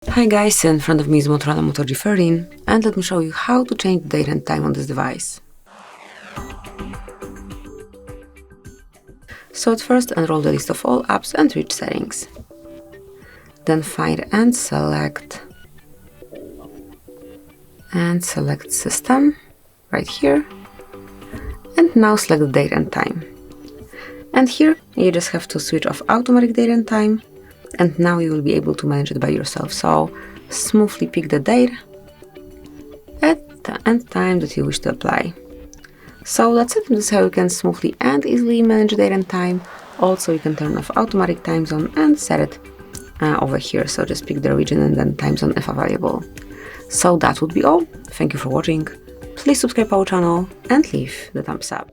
Hi guys, in front of me is Motorola Moto G13 and let me show you how to change the date and time on this device. So at first enroll the list of all apps and reach settings. Then find and select system right here, and now select the date and time. And here you just have to switch off automatic date and time, and now you will be able to manage it by yourself. So smoothly pick the date and time that you wish to apply. So that's it. This is how you can smoothly and easily manage date and time. Also, you can turn off automatic time zone and set it over here. So just pick the region and then time zone if available. So that would be all. Thank you for watching. Please subscribe our channel and leave the thumbs up.